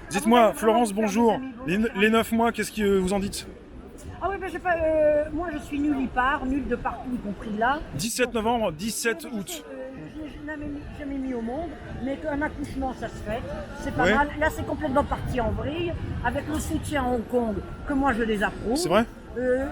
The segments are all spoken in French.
Dites-moi, Florence, bonjour. Les 9 mois, qu'est-ce que vous en dites? Ah oui, ben j'ai pas, moi je suis nulle y part, nulle de partout, y compris là. 17 novembre, 17 août. Je n'ai jamais mis au monde, mais qu'un accouchement ça se fait, c'est pas Ouais. mal. Là c'est complètement parti en vrille, avec le soutien à Hong Kong, que moi je désapprouve. C'est vrai?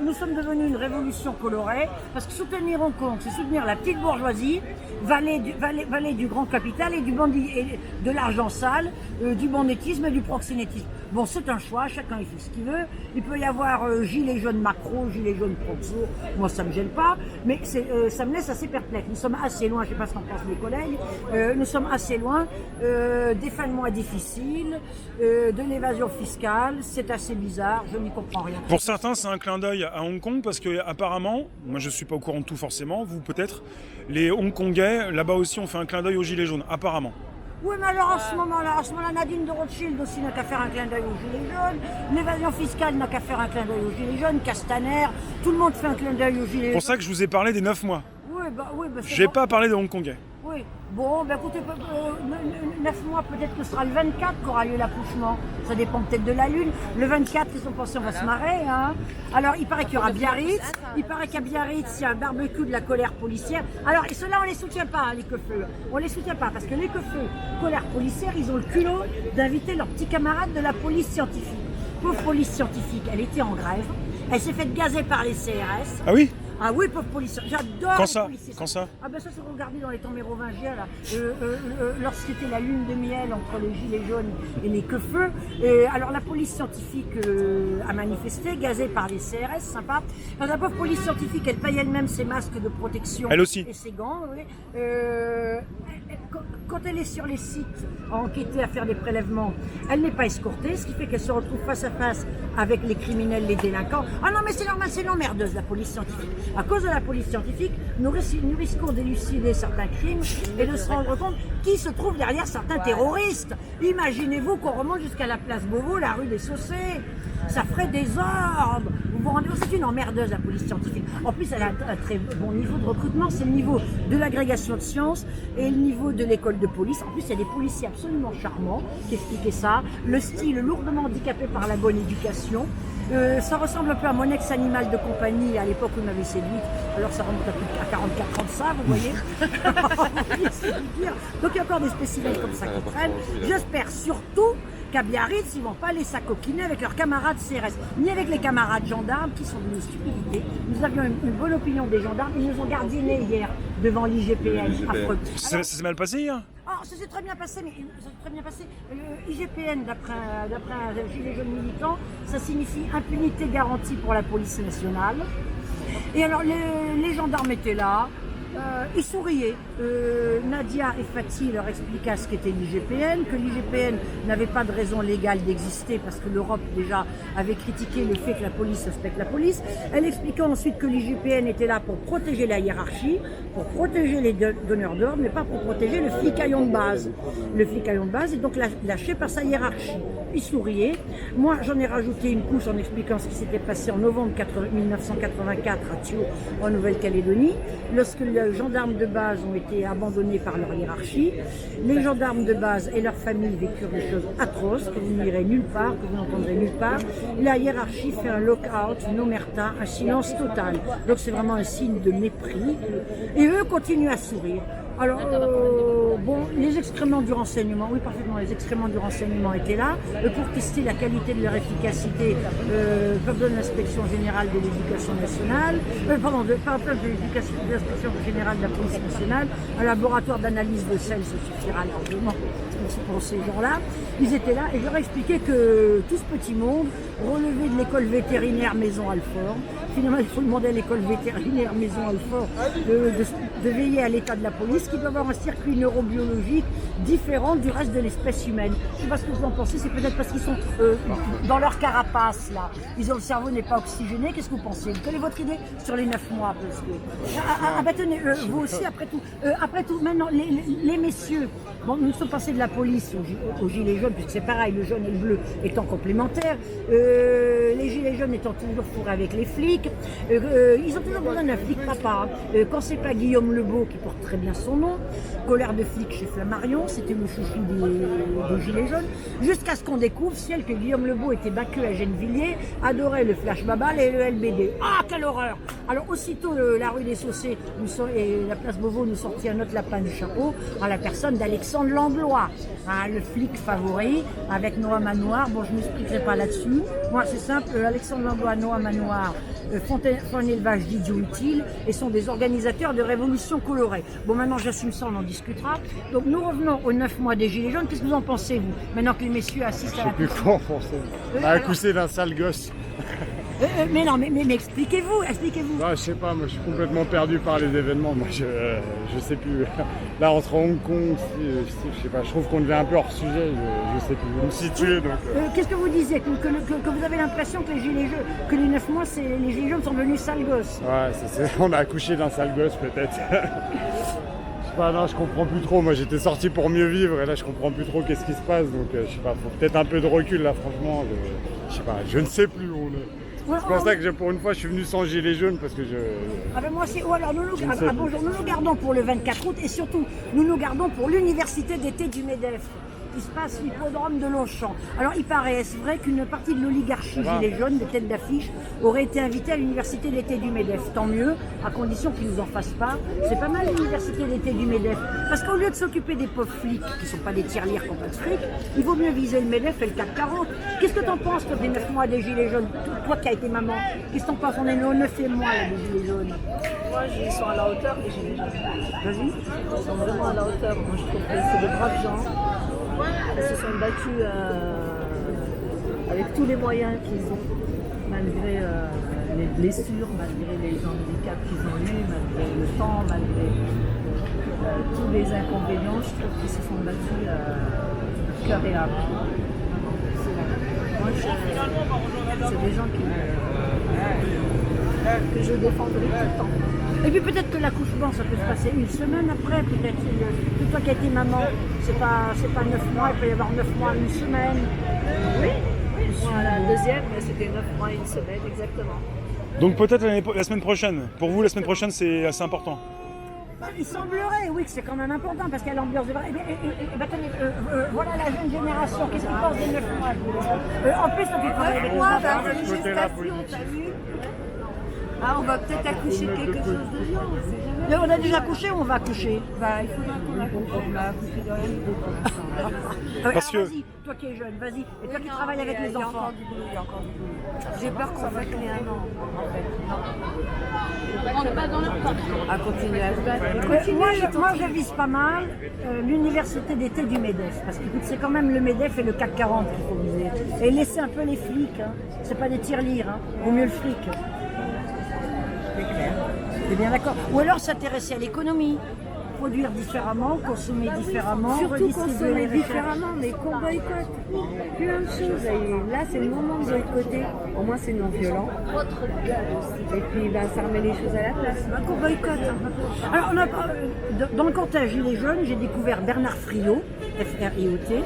Nous sommes devenus une révolution colorée, parce que soutenir Hong Kong, c'est soutenir la petite bourgeoisie, valet du grand capital et du bandit, et de l'argent sale, du banditisme et du proxénétisme. Bon, c'est un choix, chacun il fait ce qu'il veut. Il peut y avoir gilet jaune macro, gilet jaune proxo, moi ça me gêne pas, mais ça me laisse assez perplexe. Nous sommes assez loin, je sais pas ce qu'en pensent mes collègues, nous sommes assez loin des fins de mois difficiles, de l'évasion fiscale, c'est assez bizarre, je n'y comprends rien. Pour certains, c'est un clin d'œil à Hong Kong parce que apparemment, moi je suis pas au courant de tout forcément, vous peut-être, les Hongkongais là-bas aussi ont fait un clin d'œil aux gilets jaunes, apparemment. Oui, mais alors en ce moment-là, Nadine de Rothschild aussi n'a qu'à faire un clin d'œil aux Gilets jaunes. L'évasion fiscale n'a qu'à faire un clin d'œil aux Gilets jaunes. Castaner, tout le monde fait un clin d'œil aux Gilets C'est jaunes. pour ça que je vous ai parlé des 9 mois. Oui, bah, c'est J'ai bon. pas parlé des Hongkongais. Oui, bon, ben écoutez, 9 mois, peut-être que ce sera le 24 qu'aura lieu l'accouchement. Ça dépend peut-être de la Lune. Le 24, ils ont pensé, on va se marrer. Hein. Alors, il paraît qu'il y aura Biarritz. Il paraît qu'à Biarritz, il y a un barbecue de la colère policière. Alors, et ceux-là, on les soutient pas, hein, les queufeux. On les soutient pas, parce que les queufeux, colère policière, ils ont le culot d'inviter leurs petits camarades de la police scientifique. Pauvre police scientifique, elle était en grève. Elle s'est faite gazer par les CRS. Ah oui? Ah oui, pauvre policier, j'adore Quand les ça? policiers. Quand ça? Ah ben ça, c'est regardé dans les temps mérovingiens, là. Lorsqu'était la lune de miel entre les gilets jaunes et les queufeux. Alors la police scientifique a manifesté, gazée par les CRS, sympa. Alors, la pauvre police scientifique, elle paye elle-même ses masques de protection. Elle aussi. Et ses gants, oui. Quand elle est sur les sites à enquêter, à faire des prélèvements, elle n'est pas escortée, ce qui fait qu'elle se retrouve face à face avec les criminels, les délinquants. Ah non, mais c'est normal, c'est l'emmerdeuse, la police scientifique. À cause de la police scientifique, nous risquons d'élucider certains crimes et de se rendre compte qui se trouve derrière certains terroristes. Imaginez-vous qu'on remonte jusqu'à la place Beauvau, la rue des Saussets. Ça ferait des ordres. Vous vous rendez compte, c'est une emmerdeuse, la police scientifique. En plus, elle a un très bon niveau de recrutement. C'est le niveau de l'agrégation de sciences et le niveau de l'école de police. En plus, il y a des policiers absolument charmants qui expliquaient ça. Le style lourdement handicapé par la bonne éducation. Ça ressemble un peu à mon ex-animal de compagnie à l'époque où il m'avait séduite. Alors ça remonte à 44 ans de ça, vous voyez. Donc il y a encore des spécimens comme ça qui traînent. J'espère surtout qu'à Biarritz, ils ne vont pas aller s'acoquiner avec leurs camarades CRS, ni avec les camarades gendarmes qui sont d'une stupidité. Nous avions une bonne opinion des gendarmes. Ils nous ont gardiennés hier devant l'IGPN. Affreux. Ça s'est mal passé hier? Ah, ça s'est très bien passé, mais ça s'est très bien passé. IGPN, d'après un gilet jaune militant, ça signifie impunité garantie pour la police nationale. Et alors, les gendarmes étaient là, ils souriaient. Nadia et Fatih leur expliquaient ce qu'était l'IGPN, que l'IGPN n'avait pas de raison légale d'exister parce que l'Europe déjà avait critiqué le fait que la police respecte la police. Elle expliquait ensuite que l'IGPN était là pour protéger la hiérarchie, pour protéger les donneurs d'ordre, mais pas pour protéger le flicaillon de base. Le flicaillon de base est donc lâché par sa hiérarchie. Ils souriaient. Moi, j'en ai rajouté une couche en expliquant ce qui s'était passé en novembre 1984 à Thio, en Nouvelle-Calédonie, lorsque les gendarmes de base ont été abandonnés par leur hiérarchie. Les gendarmes de base et leurs familles vécurent des choses atroces que vous n'irez nulle part, que vous n'entendrez nulle part. La hiérarchie fait un lock-out, une omerta, un silence total. Donc c'est vraiment un signe de mépris. Et eux continuent à sourire. Alors, bon, les excréments du renseignement, oui parfaitement, les excréments du renseignement étaient là pour tester la qualité de leur efficacité, peuvent donner l'inspection générale de l'éducation nationale, de l'inspection générale de la police nationale, un laboratoire d'analyse de sel, ça suffira largement pour ces gens-là. Ils étaient là et je leur ai expliqué que tout ce petit monde relevé de l'école vétérinaire Maison Alfort. Finalement, il faut demander à l'école vétérinaire Maison Alfort de veiller à l'état de la police, qui doit avoir un circuit neurobiologique différent du reste de l'espèce humaine. Je ne sais pas ce que vous en pensez, c'est peut-être parce qu'ils sont dans leur carapace, là. Le cerveau n'est pas oxygéné. Qu'est-ce que vous pensez? Quelle est votre idée sur les 9 mois parce que... tenez, vous aussi, après tout, maintenant, les messieurs, bon, nous sommes passés de la police aux gilets jaunes, puisque c'est pareil, le jaune et le bleu étant complémentaires, les gilets jaunes étant toujours fourrés avec les flics, ils ont toujours besoin d'un flic papa. Quand c'est pas Guillaume Lebeau qui porte très bien son son nom. Colère de flic chez Flammarion, c'était le chouchou des Gilets jaunes. Jusqu'à ce qu'on découvre, ciel, que Guillaume Lebeau était battu à Gennevilliers, adorait le flash babal et le LBD. Ah, quelle horreur! Alors aussitôt la rue des Saussés et la place Beauvau nous sortit un autre lapin du chapeau à la personne d'Alexandre Langlois, hein, le flic favori avec Noah Manoir. Bon, je ne m'expliquerai pas là-dessus. Moi, c'est simple, Alexandre Langlois, Noah Manoir font un élevage d'idiots utiles et sont des organisateurs de révolutions colorées. Bon, maintenant j'assume ça, on en discutera. Donc nous revenons aux 9 mois des Gilets jaunes. Qu'est-ce que vous en pensez, vous? Maintenant que les messieurs assistent à la... Je sais plus quoi en penser. Accouché d'un sale gosse. Mais non, mais expliquez-vous. Non, je sais pas, moi je suis complètement perdu par les événements. Moi je sais plus. Là entre Hong Kong, je sais pas, je trouve qu'on devient un peu hors sujet, je sais plus où me situer. Donc, qu'est-ce que vous disiez que vous avez l'impression que les Gilets jaunes, que les 9 mois, les Gilets jaunes sont devenus sales gosses? Ouais, on a accouché d'un sale gosse peut-être. Je sais pas, non, je comprends plus trop. Moi j'étais sorti pour mieux vivre et là je comprends plus trop qu'est-ce qui se passe. Donc je sais pas, faut peut-être un peu de recul là, franchement. Je sais pas, je ne sais plus où on est. C'est pour ça que pour une fois je suis venu sans gilet jaune parce que je... Ah ben moi c'est... Oh alors bonjour, nous nous gardons pour le 24 août et surtout nous nous gardons pour l'université d'été du MEDEF qui se passe l'hippodrome de Longchamp. Alors il paraît, est-ce vrai qu'une partie de l'oligarchie gilet jaune, des têtes d'affiche, aurait été invitée à l'université d'été du MEDEF? Tant mieux, à condition qu'ils nous en fassent pas. C'est pas mal l'université d'été du MEDEF. Parce qu'au lieu de s'occuper des pauvres flics, qui sont pas des tirelires qui n'ont pas de fric, il vaut mieux viser le MEDEF et le CAC 40. Qu'est-ce que t'en penses, toi, des 9 mois des gilets jaunes? Toi qui as été maman, qu'est-ce que t'en penses? On est au 9e mois là, des gilets jaunes. Moi, ils sont à la hauteur des gilets jaunes. Vas-y. Ils sont vraiment à la hauteur. Moi, je trouve que c'est de braves gens. Ils se sont battus avec tous les moyens qu'ils ont, malgré les blessures, malgré les handicaps qu'ils ont eus, malgré le temps, malgré tous les inconvénients. Je trouve qu'ils se sont battus cœur et âme. Moi, c'est des gens que je défendrai tout le temps. Et puis peut-être que l'accouchement, ça peut se passer une semaine après, peut-être. Toi qui as été maman, c'est pas 9 mois, il peut y avoir 9 mois, une semaine. Oui. Moi, la deuxième, c'était 9 mois et une semaine, exactement. Donc peut-être la semaine prochaine. Pour vous, la semaine prochaine, c'est assez important. Il semblerait, oui, que c'est quand même important parce qu'il y a l'ambiance de... attendez, voilà la jeune génération, qu'est-ce qu'on pense des 9 mois? En plus, on peut travailler avec les enfants. C'est une gestation, t'as vu? Ah, on va peut-être accoucher de quelque chose de bien, on sait jamais. On a déjà accouché ou on va accoucher? Bah, il faudra qu'on accouche. On va accoucher de rien. Parce que... Vas-y, toi qui es jeune, vas-y. Et toi qui travailles avec les enfants. Il y a encore du boulot. J'ai peur qu'on fasse les 1 an, en fait. On n'est pas dans leur temps. À continuer à se battre. Moi, je vise pas mal l'université d'été du MEDEF. Parce que c'est quand même le MEDEF et le CAC 40 qu'il faut viser. Et laisser un peu les flics. Hein. C'est pas des tirelires. Hein. Vaut mieux le fric. C'est clair. C'est bien d'accord. Ou alors s'intéresser à l'économie. Produire différemment, consommer différemment, surtout consommer différemment, mais qu'on boycotte plein de choses. Et là, c'est le moment de boycotter. Au moins, c'est non violent. Et puis, ça remet les choses à la place. Qu'on boycotte. Alors, dans le cortège Gilets jaunes, j'ai découvert Bernard Friot, F-R-I-O-T,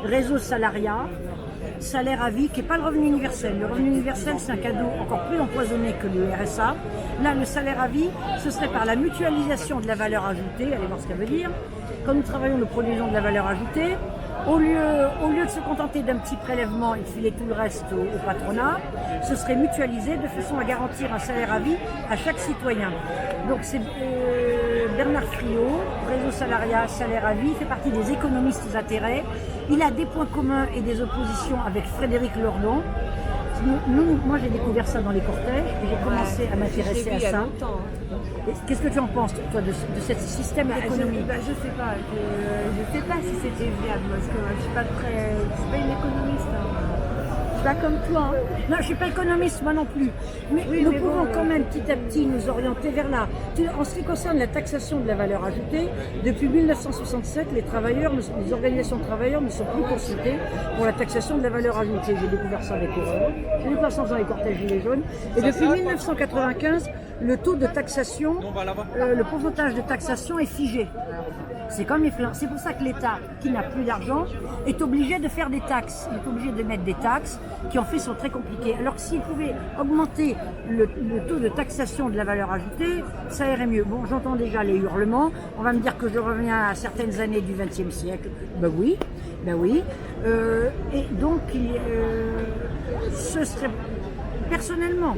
Réseau Salariat, salaire à vie, qui n'est pas le revenu universel. Le revenu universel, c'est un cadeau encore plus empoisonné que le RSA. Là, le salaire à vie, ce serait par la mutualisation de la valeur ajoutée. Allez voir ce qu'elle veut dire. Quand nous travaillons, nous produisons de la valeur ajoutée. Au lieu de se contenter d'un petit prélèvement et de filer tout le reste au patronat, ce serait mutualisé de façon à garantir un salaire à vie à chaque citoyen. Donc c'est Bernard Friot, Réseau Salariat, salaire à vie, fait partie des économistes atterrés. Il a des points communs et des oppositions avec Frédéric Lordon. Moi j'ai découvert ça dans les cortèges et j'ai commencé à m'intéresser à ça. Qu'est-ce que tu en penses, toi, de ce système d'économie? Je sais pas. Je sais pas si c'était viable parce que je suis pas une économiste. Hein. Je suis pas comme toi. Hein. Non, je suis pas économiste, moi non plus. Mais nous pouvons quand même petit à petit nous orienter vers là. En ce qui concerne la taxation de la valeur ajoutée, depuis 1967, les organisations de travailleurs ne sont plus consultées pour la taxation de la valeur ajoutée. J'ai découvert ça avec j'ai découvert ça dans les cortèges Gilets jaunes. Et depuis 1995, le taux de taxation, le pourcentage de taxation est figé. C'est comme les flingues. C'est pour ça que l'État, qui n'a plus d'argent, est obligé de faire des taxes. Il est obligé de mettre des taxes qui en fait sont très compliquées. Alors que s'il pouvait augmenter le taux de taxation de la valeur ajoutée, ça irait mieux. Bon, j'entends déjà les hurlements. On va me dire que je reviens à certaines années du XXe siècle. Ben oui. Et donc, ce serait personnellement,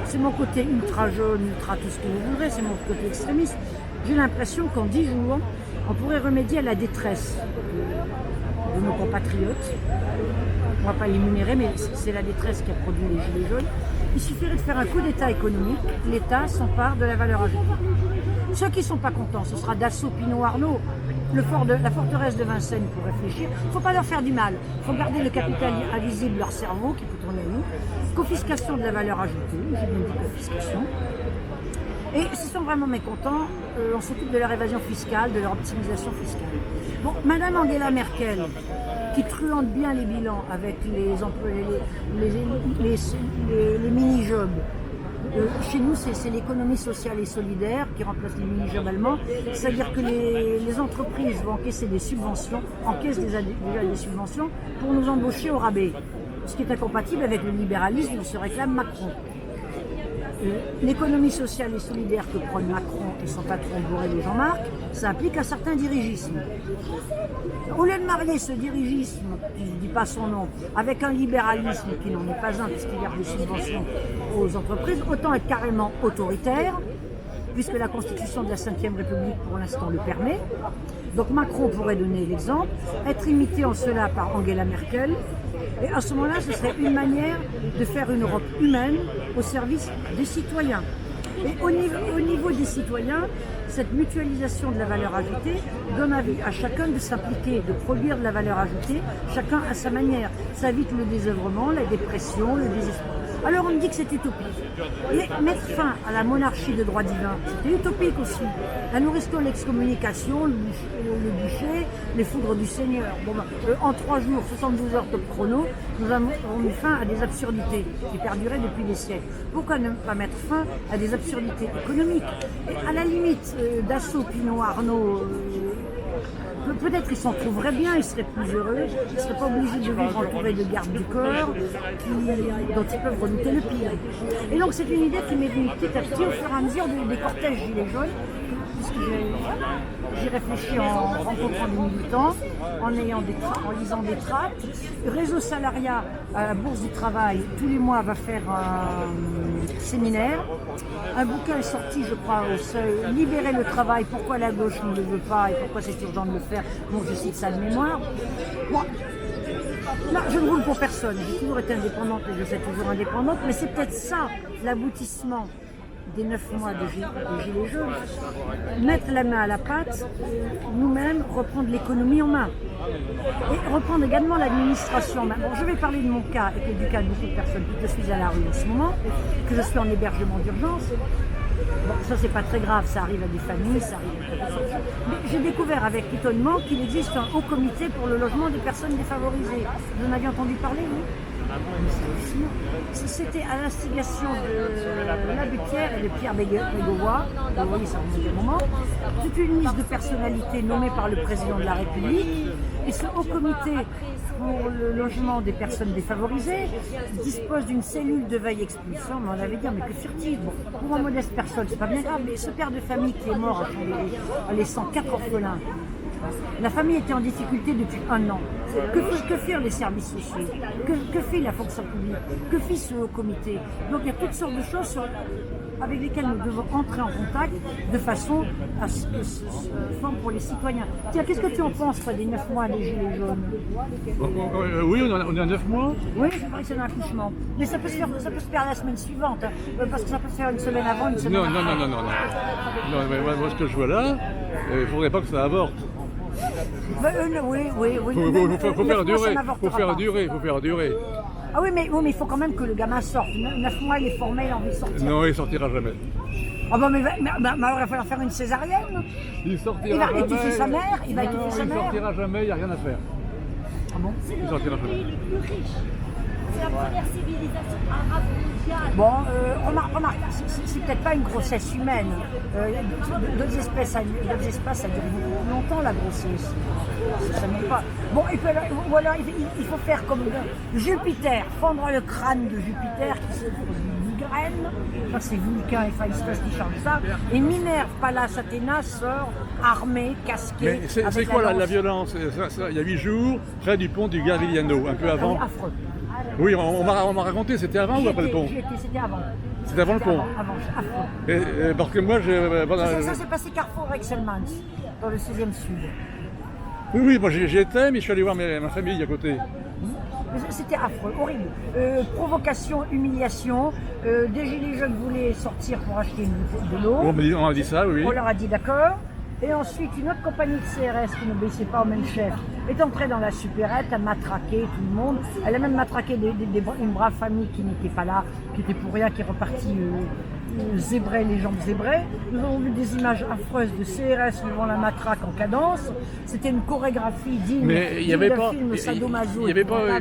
c'est mon côté ultra jaune, ultra tout ce que vous voudrez, c'est mon côté extrémiste. J'ai l'impression qu'en 10 jours, on pourrait remédier à la détresse de nos compatriotes. On ne va pas l'énumérer, mais c'est la détresse qui a produit les Gilets jaunes. Il suffirait de faire un coup d'État économique, l'État s'empare de la valeur ajoutée. Ceux qui ne sont pas contents, ce sera Dassault, Pinot, Arnaud, la forteresse de Vincennes pour réfléchir. Il ne faut pas leur faire du mal. Il faut garder le capital invisible de leur cerveau qui peut tourner à nous. Confiscation de la valeur ajoutée, j'ai bien dit confiscation. Et s'ils sont vraiment mécontents, on s'occupe de leur évasion fiscale, de leur optimisation fiscale. Bon, Madame Angela Merkel, qui truande bien les bilans avec les mini-jobs. Chez nous, c'est l'économie sociale et solidaire qui remplace les mini-jobs allemands. C'est-à-dire que les entreprises vont encaisser des subventions, encaissent déjà des subventions pour nous embaucher au rabais. Ce qui est incompatible avec le libéralisme dont se réclame Macron. L'économie sociale et solidaire que prône Macron et son patron Borrell et Jean-Marc, ça implique un certain dirigisme. Au lieu de marier ce dirigisme, qui ne dit pas son nom, avec un libéralisme qui n'en est pas un puisqu'il y a des subventions aux entreprises, autant être carrément autoritaire, puisque la Constitution de la Ve République pour l'instant le permet. Donc Macron pourrait donner l'exemple, être imité en cela par Angela Merkel. Et à ce moment-là, ce serait une manière de faire une Europe humaine au service des citoyens. Et au niveau des citoyens, cette mutualisation de la valeur ajoutée donne envie à chacun de s'impliquer, de produire de la valeur ajoutée, chacun à sa manière. Ça évite le désœuvrement, la dépression, le désespoir. Alors on me dit que c'est utopique. Mais mettre fin à la monarchie de droit divin, c'était utopique aussi. La nourriture, l'excommunication, le bûcher, les foudres du Seigneur. Bon, en 3 jours, 72 heures top chrono, nous avons mis fin à des absurdités qui perduraient depuis des siècles. Pourquoi ne pas mettre fin à des absurdités économiques? Et à la limite, Dassault, Pinot, Arnaud, peut-être ils s'en trouveraient bien, ils seraient plus heureux, ils ne seraient pas obligés de vivre entourés de gardes du corps dont ils peuvent redouter le pire. Et donc c'est une idée qui m'est venue petit à petit au fur et à mesure des cortèges Gilets jaunes, puisque j'y réfléchis en rencontrant des militants, en lisant des tracts. Réseau Salariat à la Bourse du Travail, tous les mois, va faire un séminaire. Un bouquin est sorti, je crois, au Seuil, Libérer le travail, pourquoi la gauche ne le veut pas et pourquoi c'est urgent de le faire. Bon, je cite ça de mémoire. Bon, là, je ne roule pour personne. J'ai toujours été indépendante et je serai toujours indépendante, mais c'est peut-être ça l'aboutissement des 9 mois de Gilets jaunes, mettre la main à la pâte, nous-mêmes reprendre l'économie en main et reprendre également l'administration en main. Bon, je vais parler de mon cas et que du cas de beaucoup de personnes que je suis à la rue en ce moment, que je suis en hébergement d'urgence. Bon, ça c'est pas très grave, ça arrive à des familles, ça arrive à des choses. Mais j'ai découvert avec étonnement qu'il existe un haut comité pour le logement des personnes défavorisées. Vous en aviez entendu parler, vous? C'était à l'instigation de l'abbé Pierre et de Pierre Bégovoy, vous voyez ça remonte un moment, toute une liste de personnalités nommées par le président de la République, et ce haut comité pour le logement des personnes défavorisées dispose d'une cellule de veille expulsion. Mais on avait dit, mais que furtive, bon, pour une modeste personne, c'est pas bien grave, mais ce père de famille qui est mort à Chambéry, en laissant 4 orphelins, la famille était en difficulté depuis 1 an. Que firent les services sociaux? Que fit la fonction publique? Que fit ce haut comité? Donc il y a toutes sortes de choses avec lesquelles nous devons entrer en contact de façon à ce que ce forme pour les citoyens. Tiens, qu'est-ce que tu en penses, toi, des 9 mois des Gilets jaunes? Oui, on est à 9 mois. Oui, je parie que c'est un accouchement. Mais ça peut se faire la semaine suivante, hein, parce que ça peut se faire une semaine avant, une semaine après. Non, mais moi, ce que je vois là, il ne faudrait pas que ça avorte. Oui. Faut faire durer. Ah oui, mais il faut quand même que le gamin sorte. 9 mois, il est formé, il a envie de sortir. Non, il sortira jamais. Ah bon, mais alors, il va falloir faire une césarienne. Il sortira il va jamais. étouffer sa mère. Il sortira jamais, il n'y a rien à faire. Ah bon? Il sortira jamais. C'est la première civilisation arabe mondiale. Bon, remarque, c'est peut-être pas une grossesse humaine. D'autres espèces, ça dure beaucoup plus longtemps, la grossesse. Ça n'est pas. Bon, ou alors il faut faire comme Jupiter, fendre le crâne de Jupiter qui se migraine. Ça, c'est Vulcain et Phaistos qui changent ça. Et Minerve, Pallas, Athéna sort armée, casquée. Mais c'est quoi la violence? Il y a 8 jours, près du pont du Garigliano, un peu avant. Affreux. Oui, on m'a raconté, c'était avant ou après le pont? C'était avant. C'était avant le pont. Avant, affreux. Parce que moi, Ça s'est passé Carrefour Excelmans, dans le 16e sud. Oui, moi j'y étais, mais je suis allé voir ma famille à côté. C'était affreux, horrible. Provocation, humiliation. Des gilets jaunes voulaient sortir pour acheter une bouteille de l'eau. On a dit ça, oui. On leur a dit d'accord. Et ensuite, une autre compagnie de CRS qui n'obéissait pas au même chef est entrée dans la supérette, a matraqué tout le monde. Elle a même matraqué une brave famille qui n'était pas là, qui était pour rien, qui est repartie zébrée, les jambes zébrées. Nous avons vu des images affreuses de CRS levant la matraque en cadence. C'était une chorégraphie digne d'un film sadomaso. Il n'y avait pas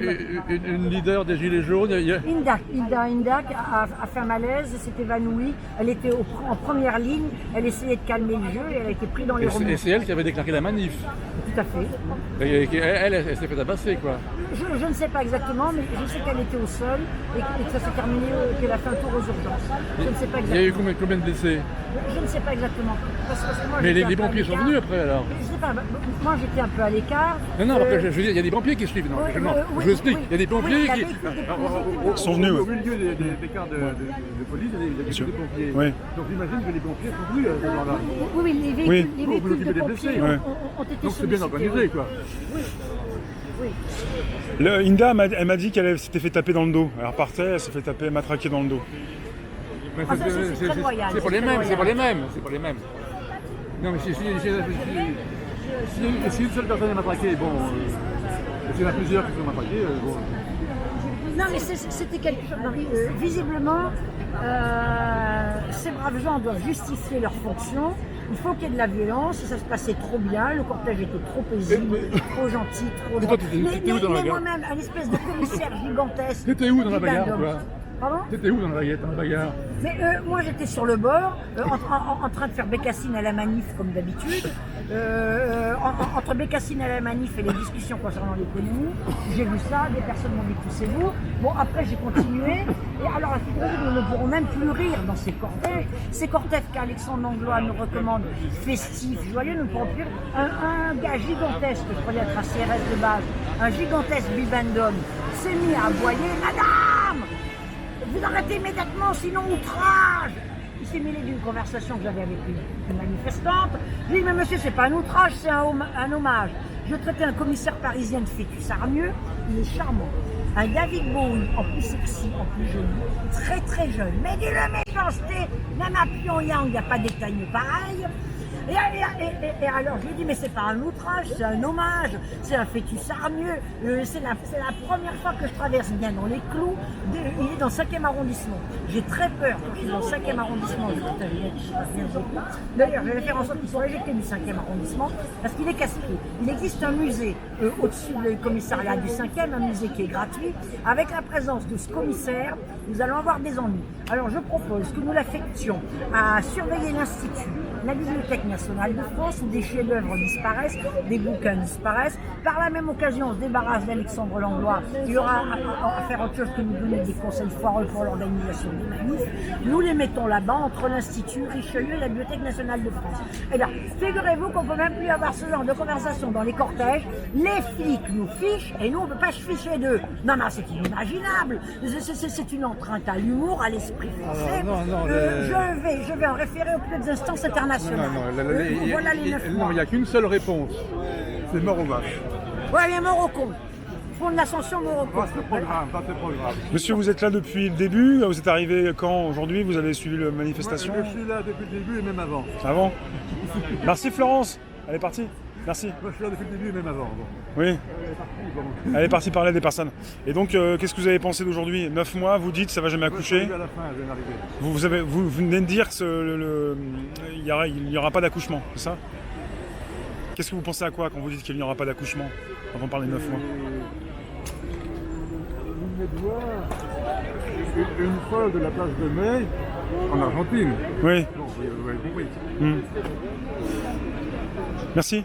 une leader des Gilets jaunes. Indak a fait un malaise, s'est évanouie. Elle était en première ligne, elle essayait de calmer le jeu et elle a été prise dans les remous. Et c'est elle qui avait déclaré la manif. Tout à fait. Et elle s'est fait tabasser, quoi. Je ne sais pas exactement, mais je sais qu'elle était au sol et que ça s'est terminé, qu'elle a fait un tour aux urgences. Je ne sais pas exactement. Il y a eu combien de blessés? Je ne sais pas exactement. Parce que moi, mais les pompiers sont venus après, alors? Je ne sais pas. Moi, j'étais un peu à l'écart. Non, parce que je veux dire, il y a des pompiers qui suivent. Je vous explique. Il y a des pompiers qui sont venus. Au milieu des cars de police, il y a des pompiers. Oui. Donc j'imagine que les pompiers sont venus à ce moment-là. Oui, les véhicules de pompiers ont été donc c'est bien organisé, quoi. Oui. Inda, elle m'a dit qu'elle s'était fait taper dans le dos. Elle repartait, elle s'est fait taper, matraquer dans le dos. C'est pour les mêmes. Non, mais si une seule personne est matraquée, bon, s'il y en a plusieurs qui sont matraqués, bon. Non, mais c'était quelque chose. Visiblement, ces braves gens doivent justifier leur fonction. Il faut qu'il y ait de la violence, ça se passait trop bien, le cortège était trop paisible, trop gentil, trop drôle. Mais moi-même, un espèce de commissaire gigantesque. T'étais où dans la bagarre, toi? Pardon? T'étais où dans la bagarre? Mais moi j'étais sur le bord, en train de faire bécassine à la manif comme d'habitude. Entre bécassine à la manif et les discussions concernant l'économie, j'ai vu ça, des personnes m'ont dit poussez-vous. Bon, après j'ai continué, et alors nous ne pourrons même plus rire dans ces cortèges. Ces cortèges qu'Alexandre Langlois nous recommande festifs, joyeux, nous ne pourrons plus rire. Un gars gigantesque, je crois être un CRS de base, un gigantesque bibendum, s'est mis à aboyer, madame! Vous arrêtez immédiatement, sinon outrage! Il s'est mêlé d'une conversation que j'avais avec une manifestante. Je lui ai dit, mais monsieur, c'est pas un outrage, c'est un hommage. Je traitais un commissaire parisien de fœtus hargneux, il est charmant. Un David Bowie, en plus sexy, en plus joli, très très jeune, mais d'une méchanceté, même à Pyongyang, il n'y a pas d'étaigneux pareil. Et alors, je lui ai dit, mais c'est pas un outrage, c'est un hommage, c'est un fœtus hargneux. C'est la première fois que je traverse bien dans les clous. Il est dans le 5e arrondissement. J'ai très peur quand je suis dans le 5e arrondissement. D'ailleurs, je vais faire en sorte qu'il soit éjecté du 5e arrondissement parce qu'il est casse-pied. Il existe un musée au-dessus du commissariat du 5e, un musée qui est gratuit. Avec la présence de ce commissaire, nous allons avoir des ennuis. Alors, je propose que nous l'affections à surveiller l'Institut, la Bibliothèque nationale de France, où des chefs-d'œuvre disparaissent, des bouquins disparaissent. Par la même occasion, on se débarrasse d'Alexandre Langlois. Il y aura à faire autre chose que nous donner des conseils foireux pour l'organisation des manifs. Nous les mettons là-bas, entre l'Institut Richelieu et la Bibliothèque nationale de France. Eh bien, figurez-vous qu'on ne peut même plus avoir ce genre de conversation dans les cortèges. Les flics nous fichent et nous, on ne peut pas se ficher d'eux. Non, mais c'est inimaginable. C'est une empreinte à l'humour, à l'esprit français. Je vais en référer aux plus hautes instances internationales. Voilà les 9 mois. Non, il n'y a qu'une seule réponse. C'est mort aux vaches. Ouais, il est mort au con. Fond de l'ascension, mort au con. Pas ce programme. Monsieur, vous êtes là depuis le début. Vous êtes arrivé quand aujourd'hui? Vous avez suivi la manifestation? Moi, je suis là depuis le début et même avant. Avant? Merci Florence. Elle est partie. Merci. Moi, je suis là depuis le début et même avant. Bon. Oui. Elle est partie parler des personnes. Et donc, qu'est-ce que vous avez pensé d'aujourd'hui? 9 mois, vous dites, ça va jamais accoucher. À la fin, je viens d'arriver. Vous venez de dire qu'il n'y aura pas d'accouchement, c'est ça? Qu'est-ce que vous pensez à quoi quand vous dites qu'il n'y aura pas d'accouchement? Quand on parle des 9 mois. venez de voir une folle de la place de Mai en Argentine. Oui. Bon, vous avez compris. Merci.